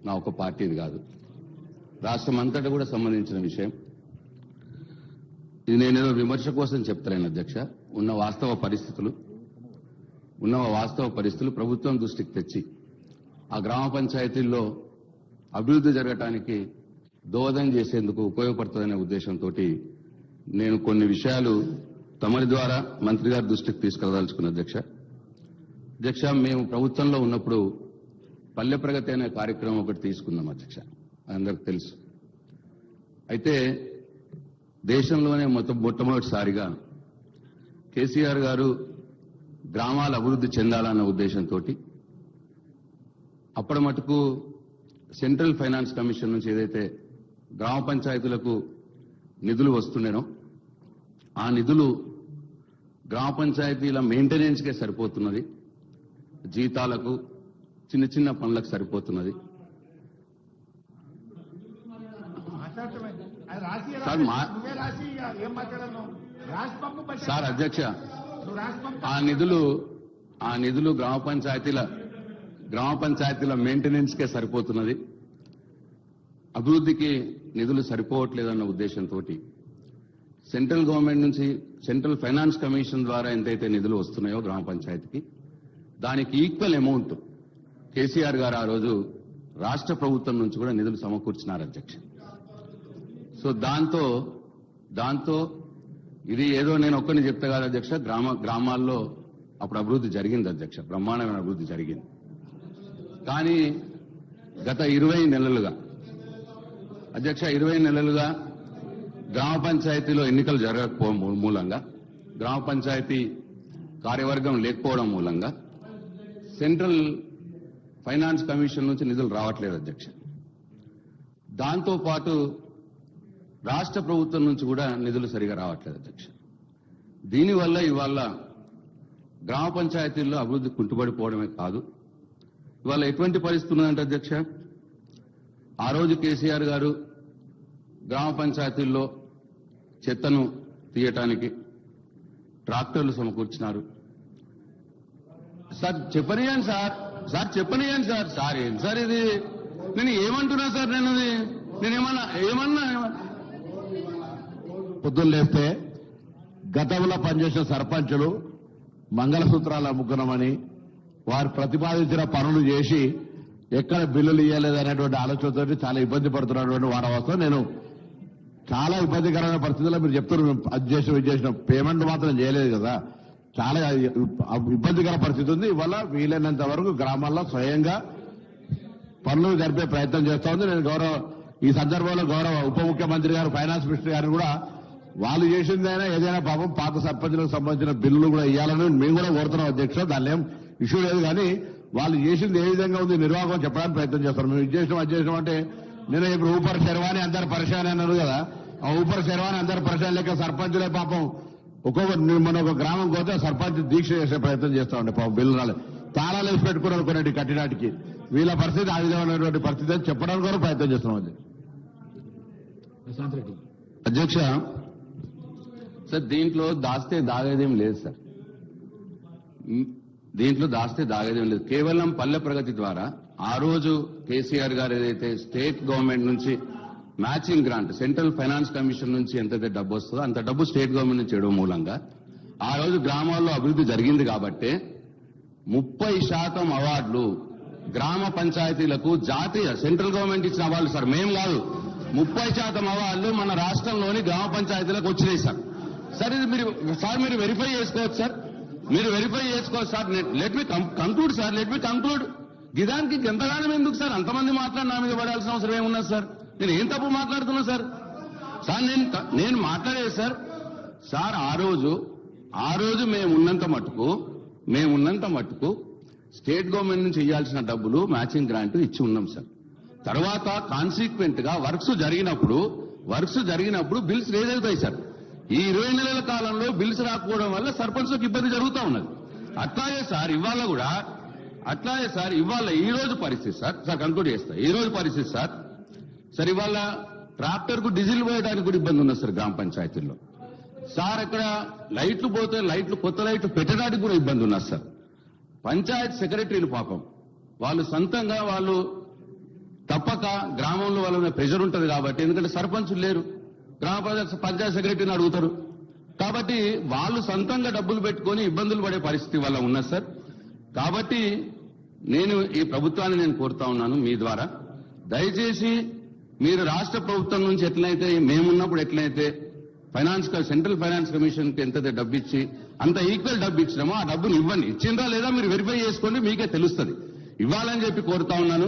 నా ఒక పార్టీది కాదు, రాష్ట్రం అంతటా కూడా సంబంధించిన విషయం. ఇది నేనేదో విమర్శ కోసం చెప్తలేను అధ్యక్ష. ఉన్న వాస్తవ పరిస్థితులు ప్రభుత్వం దృష్టికి తెచ్చి ఆ గ్రామ పంచాయతీల్లో అభివృద్ధి జరగటానికి దోహదం చేసేందుకు ఉపయోగపడుతుందనే ఉద్దేశంతో నేను కొన్ని విషయాలు తమరి ద్వారా మంత్రి గారి దృష్టికి తీసుకెళ్లదలుచుకున్న అధ్యక్ష. మేము ప్రభుత్వంలో ఉన్నప్పుడు పల్లె ప్రగతి అనే కార్యక్రమం ఒకటి తీసుకున్నాం అధ్యక్ష, అందరికి తెలుసు. అయితే దేశంలోనే మొట్టమొదటిసారిగా కేసీఆర్ గారు గ్రామాల అభివృద్ధి చెందాలన్న ఉద్దేశంతో అప్పటి మటుకు సెంట్రల్ ఫైనాన్స్ కమిషన్ నుంచి ఏదైతే గ్రామ పంచాయతీలకు నిధులు వస్తుండేనో ఆ నిధులు గ్రామ పంచాయతీల మెయింటెనెన్స్కే సరిపోతున్నది, జీతాలకు చిన్న చిన్న పనులకు సరిపోతున్నది. సార్ అధ్యక్ష, ఆ నిధులు గ్రామ పంచాయతీల మెయింటెనెన్స్ కే సరిపోతున్నది, అభివృద్ధికి నిధులు సరిపోవట్లేదన్న ఉద్దేశంతో సెంట్రల్ గవర్నమెంట్ నుంచి సెంట్రల్ ఫైనాన్స్ కమిషన్ ద్వారా ఎంతైతే నిధులు వస్తున్నాయో గ్రామ పంచాయతీకి దానికి ఈక్వల్ అమౌంట్ కేసీఆర్ గారు ఆ రోజు రాష్ట్ర ప్రభుత్వం నుంచి కూడా నిధులు సమకూర్చినారు అధ్యక్ష. సో దాంతో ఇది ఏదో నేను ఒక్కరిని చెప్తా కాదు అధ్యక్ష, గ్రామాల్లో అప్పుడు అభివృద్ధి జరిగింది అధ్యక్ష, బ్రహ్మాండమైన అభివృద్ధి జరిగింది. కానీ గత 20 నెలలుగా అధ్యక్ష, 20 నెలలుగా గ్రామ పంచాయతీలో ఎన్నికలు జరగకపోవడం మూలంగా, గ్రామ పంచాయతీ కార్యవర్గం లేకపోవడం మూలంగా సెంట్రల్ ఫైనాన్స్ కమిషన్ నుంచి నిధులు రావట్లేదు అధ్యక్ష. దాంతో పాటు రాష్ట్ర ప్రభుత్వం నుంచి కూడా నిధులు సరిగా రావట్లేదు అధ్యక్ష. దీనివల్ల ఇవాళ గ్రామ పంచాయతీల్లో అభివృద్ధి కుంటుపడిపోవడమే కాదు, ఇవాళ ఎటువంటి పరిస్థితి ఉన్నదంటే అధ్యక్ష, ఆ రోజు కేసీఆర్ గారు గ్రామ పంచాయతీల్లో చెత్తను తీయటానికి ట్రాక్టర్లు సమకూర్చినారు. సార్ చెప్పనియండి సార్ ఏంటి సార్ ఇది? నేను ఏమంటున్నా సార్? నేనేమన్నా పొద్దున్న లేస్తే గతంలో పనిచేసిన సర్పంచులు మంగళసూత్రాలు అమ్ముకున్నామని వారు ప్రతిపాదించిన పనులు చేసి ఎక్కడ బిల్లులు ఇవ్వలేదనేటువంటి ఆలోచనతో చాలా ఇబ్బంది పడుతున్నటువంటి వారి అవస్థ. నేను చాలా ఇబ్బందికరమైన పరిస్థితుల్లో మీరు చెప్తున్నారు అది చేసిన పేమెంట్ మాత్రం చేయలేదు కదా, చాలా ఇబ్బందికర పరిస్థితి ఉంది. ఇవాళ వీలైనంత వరకు గ్రామాల్లో స్వయంగా పనులు జరిపే ప్రయత్నం చేస్తా ఉంది. నేను ఈ సందర్భంలో గౌరవ ఉప ముఖ్యమంత్రి గారు, ఫైనాన్స్ మినిస్టర్ గారు కూడా వాళ్ళు చేసిందైనా ఏదైనా పాపం పాత సర్పంచులకు సంబంధించిన బిల్లులు కూడా ఇవ్వాలని మేము కూడా కోరుతున్నాం అధ్యక్ష. దానిలో ఏం ఇష్యూ లేదు, కానీ వాళ్ళు చేసింది ఏ విధంగా ఉంది నిర్వాహకం చెప్పడానికి ప్రయత్నం చేస్తారు. మేము ఇది చేసినాం అంటే నేను ఇప్పుడు ఊపర్ శర్వాణి అందరు పరిశాని అన్నారు కదా, ఆ ఊపర్ శర్వాణి అందరు పరిశాని లేక సర్పంచులే పాపం మన ఒక గ్రామం పోతే సర్పంచ్ దీక్ష చేసే ప్రయత్నం చేస్తా ఉండే పాపం బిల్లు రాలేదు, తాళాలు వేసి పెట్టుకున్నారు కొన్ని కట్టినాటికి. వీళ్ళ పరిస్థితి ఆ విధమైనటువంటి పరిస్థితి అని చెప్పడానికి కూడా ప్రయత్నం చేస్తున్నాం. అది అధ్యక్ష, సార్ దీంట్లో దాస్తే దాగేదేం లేదు సార్, కేవలం పల్లె ప్రగతి ద్వారా ఆ రోజు కేసీఆర్ గారు ఏదైతే స్టేట్ గవర్నమెంట్ నుంచి matching grant, central finance commission నుంచి ఎంతైతే డబ్బు వస్తుందో అంత డబ్బు స్టేట్ గవర్నమెంట్ నుంచి ఇవ్వడం మూలంగా ఆ రోజు గ్రామాల్లో అభివృద్ధి జరిగింది. కాబట్టి 30% అవార్డులు గ్రామ పంచాయతీలకు జాతీయ సెంట్రల్ గవర్నమెంట్ ఇచ్చిన అవార్డులు సార్, మేము కాదు. 30% అవార్డులు మన రాష్ట్రంలోని గ్రామ పంచాయతీలకు వచ్చినాయి సార్. సార్ ఇది మీరు వెరిఫై చేసుకోవచ్చు sir, sir. Let me conclude. గిదానికి ఎంతగానం ఎందుకు సార్ అంతమంది మాట్లాడి నా మీద పడాల్సిన అవసరం ఏమున్నది సార్? నేను ఏం తప్పు మాట్లాడుతున్నా సార్? నేను మాట్లాడేది సార్ ఆ రోజు మేమున్నంత మట్టుకు స్టేట్ గవర్నమెంట్ నుంచి ఇవ్వాల్సిన డబ్బులు మ్యాచింగ్ గ్రాంట్ ఇచ్చి ఉన్నాం సార్. తర్వాత కాన్సిక్వెంట్ గా వర్క్స్ జరిగినప్పుడు బిల్స్ రేజ్ అవుతాయి సార్. ఈ 20 నెలల కాలంలో బిల్స్ రాకపోవడం వల్ల సర్పంచ్లకు ఇబ్బంది జరుగుతూ ఉన్నది. అట్లాగే సార్ ఇవాళ ఈ రోజు పరిస్థితి సార్ కంక్లూడ్ చేస్తా. ఈ రోజు పరిస్థితి సార్ ఇవాళ ట్రాక్టర్ కు డీజిల్ పోయడానికి కూడా ఇబ్బంది ఉన్నది సార్ గ్రామ పంచాయతీల్లో. సార్ అక్కడ లైట్లు పోతే కొత్త లైట్లు పెట్టడానికి కూడా ఇబ్బంది ఉన్నది సార్. పంచాయత్ సెక్రటరీలు పాపం వాళ్ళు సొంతంగా తప్పక గ్రామంలో వాళ్ళ మీద ప్రెషర్ ఉంటుంది కాబట్టి, ఎందుకంటే సర్పంచులు లేరు, గ్రామ పంచాయత్ సెక్రటరీని అడుగుతారు కాబట్టి వాళ్ళు సొంతంగా డబ్బులు పెట్టుకొని ఇబ్బందులు పడే పరిస్థితి వల్ల ఉన్నది సార్. కాబట్టి నేను ఈ ప్రభుత్వాన్ని నేను కోరుతా ఉన్నాను మీ ద్వారా, దయచేసి మీరు రాష్ట్ర ప్రభుత్వం నుంచి ఎట్లయితే మేమున్నప్పుడు ఎట్లయితే సెంట్రల్ ఫైనాన్స్ కమిషన్ కి ఎంత డబ్బు ఇచ్చి అంత ఈక్వల్ డబ్బు ఇచ్చినామో ఆ డబ్బును ఇవ్వండి. ఇచ్చిందా లేదా మీరు వెరిఫై చేసుకోండి, మీకే తెలుస్తుంది. ఇవ్వాలని చెప్పి కోరుతా ఉన్నాను.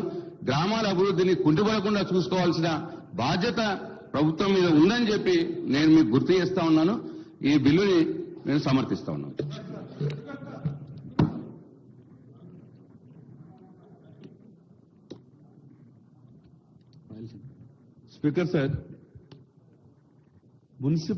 గ్రామాల అభివృద్ధిని కుంటుపడకుండా చూసుకోవాల్సిన బాధ్యత ప్రభుత్వం మీద ఉందని చెప్పి నేను మీకు గుర్తు చేస్తా ఉన్నాను. ఈ బిల్లుని నేను సమర్థిస్తా ఉన్నాను. Speaker sir, municipal